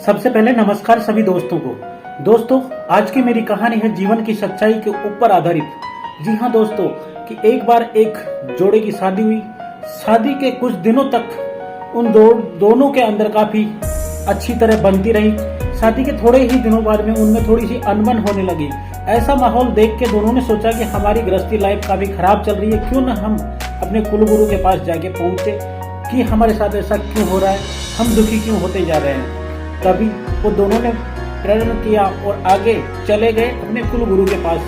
सबसे पहले नमस्कार सभी दोस्तों को। दोस्तों, आज की मेरी कहानी है जीवन की सच्चाई के ऊपर आधारित। जी हाँ दोस्तों, कि एक बार एक जोड़े की शादी हुई। शादी के कुछ दिनों तक उन दोनों के अंदर काफी अच्छी तरह बनती रही। शादी के थोड़े ही दिनों बाद में उनमें थोड़ी सी अनबन होने लगी। ऐसा माहौल देख के दोनों ने सोचा कि हमारी गृहस्थी लाइफ काफी खराब चल रही है, क्यों ना हम अपने कुलगुरु के पास जाके पहुंचे कि हमारे साथ ऐसा क्यों हो रहा है, हम दुखी क्यों होते जा रहे हैं। तभी वो दोनों ने प्रेरण किया और आगे चले गए अपने कुलगुरु के पास।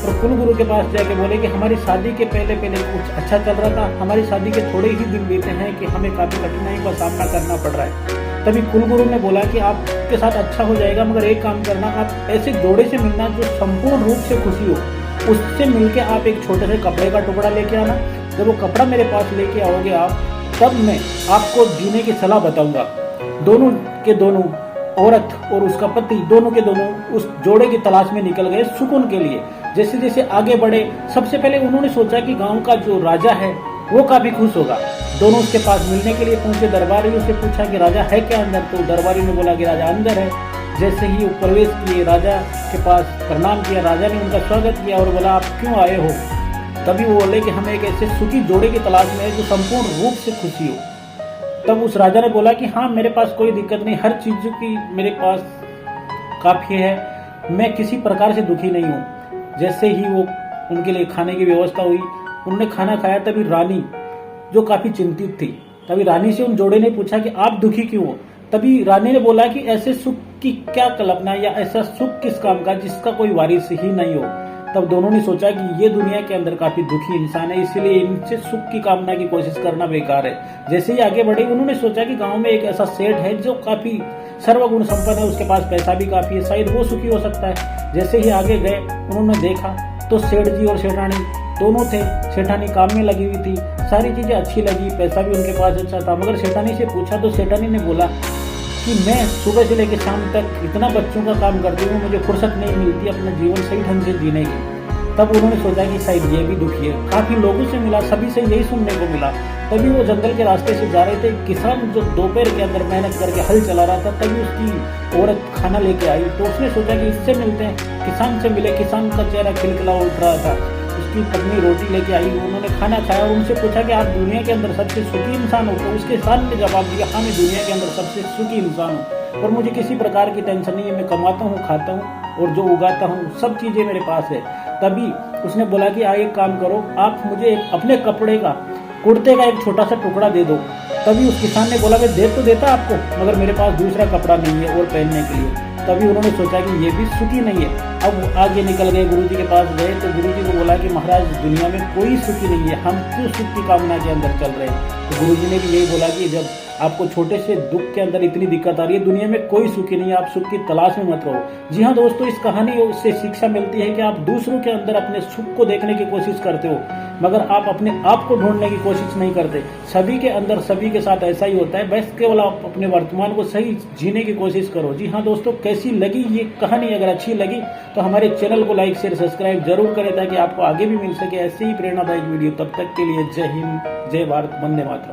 और कुलगुरु के पास जाके बोले कि हमारी शादी के पहले कुछ अच्छा चल रहा था, हमारी शादी के थोड़े ही दिन बीते हैं कि हमें काफी कठिनाई का सामना करना पड़ रहा है। तभी कुलगुरु ने बोला कि आपके साथ अच्छा हो जाएगा, मगर एक काम करना, आप ऐसे जोड़े से मिलना जो संपूर्ण रूप से खुशी हो। उससे मिलके आप एक छोटे से कपड़े का टुकड़ा लेके आना। जब वो कपड़ा मेरे पास लेके आओगे आप, तब मैं आपको जीने की सलाह बताऊंगा। दोनों के दोनों, औरत और उसका पति, दोनों के दोनों उस जोड़े की तलाश में निकल गए सुकून के लिए। जैसे जैसे आगे बढ़े, सबसे पहले उन्होंने सोचा कि गांव का जो राजा है वो काफी खुश होगा। दोनों उसके पास मिलने के लिए पहुंचे। दरबारी से पूछा कि राजा है क्या अंदर? तो दरबारी ने बोला कि राजा अंदर है। जैसे ही वो प्रवेश किए, राजा के पास प्रणाम किया। राजा ने उनका स्वागत किया और बोला, आप क्यों आए हो? तभी वो बोले कि हम एक ऐसे सुखी जोड़े की तलाश में है जो संपूर्ण रूप से खुशी हो। तब उस राजा ने बोला कि हाँ, मेरे पास कोई दिक्कत नहीं, हर चीज की मेरे पास काफी है, मैं किसी प्रकार से दुखी नहीं हूँ। जैसे ही वो उनके लिए खाने की व्यवस्था हुई, उन्होंने खाना खाया। तभी रानी जो काफी चिंतित थी, तभी रानी से उन जोड़े ने पूछा कि आप दुखी क्यों हो? तभी रानी ने बोला कि ऐसे सुख की क्या कल्पना, या ऐसा सुख किस काम का जिसका कोई वारिस ही नहीं हो। तब दोनों ने सोचा कि ये दुनिया के अंदर काफी दुखी इंसान है, इसीलिए इनसे सुख की कामना की कोशिश करना बेकार है। जैसे ही आगे बढ़े, उन्होंने सोचा कि गांव में एक ऐसा सेठ है जो काफी सर्वगुण संपन्न है, उसके पास पैसा भी काफी है, शायद वो सुखी हो सकता है। जैसे ही आगे गए, उन्होंने देखा तो सेठ जी और सेठानी दोनों थे। सेठानी काम में लगी हुई थी, सारी चीजें अच्छी लगी, पैसा भी उनके पास अच्छा था। मगर सेठानी से पूछा तो सेठानी ने बोला कि मैं सुबह से लेकर शाम तक इतना बच्चों का काम करती हूँ, मुझे फुर्सत नहीं मिलती अपना जीवन सही ढंग से जीने की। तब उन्होंने सोचा कि शायद ये भी दुखी है। काफी लोगों से मिला, सभी से यही सुनने को मिला। तभी वो जंगल के रास्ते से जा रहे थे। किसान जो दोपहर के अंदर मेहनत करके हल चला रहा था, तभी उसकी औरत खाना लेके आई। तो उसने सोचा कि इससे मिलते हैं। किसान से मिले, किसान का चेहरा खिलखिला उठ रहा था। उसकी पत्नी रोटी लेके आई, उन्होंने खाना खाया और उनसे पूछा कि आप दुनिया के अंदर सबसे सुखी इंसान हो? तो उसके किसान ने जवाब दिया, हाँ, मैं दुनिया के अंदर सबसे सुखी इंसान हूँ और मुझे किसी प्रकार की टेंशन नहीं है। मैं कमाता हूँ, खाता हूँ और जो उगाता हूँ सब चीजें मेरे पास है। तभी उसने बोला कि एक काम करो, आप मुझे अपने कपड़े का, कुर्ते का एक छोटा सा टुकड़ा दे दो। तभी उस किसान ने बोला, मैं दे तो देता आपको, मगर मेरे पास दूसरा कपड़ा नहीं है और पहनने के लिए। तभी उन्होंने सोचा कि ये भी सुखी नहीं है। अब आगे निकल गए, गुरुजी के पास गए तो गुरुजी को बोला कि महाराज, दुनिया में कोई सुखी नहीं है, हम क्यों सुख की कामना के अंदर चल रहे हैं? तो गुरुजी ने भी यही बोला कि जब आपको छोटे से दुख के अंदर इतनी दिक्कत आ रही है, दुनिया में कोई सुखी नहीं है, आप सुख की तलाश में मत रहो। जी हाँ दोस्तों, इस कहानी से शिक्षा मिलती है कि आप दूसरों के अंदर अपने सुख को देखने की कोशिश करते हो, मगर आप अपने आप को ढूंढने की कोशिश नहीं करते। सभी के अंदर, सभी के साथ ऐसा ही होता है। बस केवल आप अपने वर्तमान को सही जीने की कोशिश करो। जी हाँ दोस्तों, कैसी लगी ये कहानी? अगर अच्छी लगी तो हमारे चैनल को लाइक, शेयर, सब्सक्राइब जरूर करें, ताकि आपको आगे भी मिल सके ऐसे ही प्रेरणादायक वीडियो। तब तक के लिए जय हिंद, जय भारत, वंदे मातरम।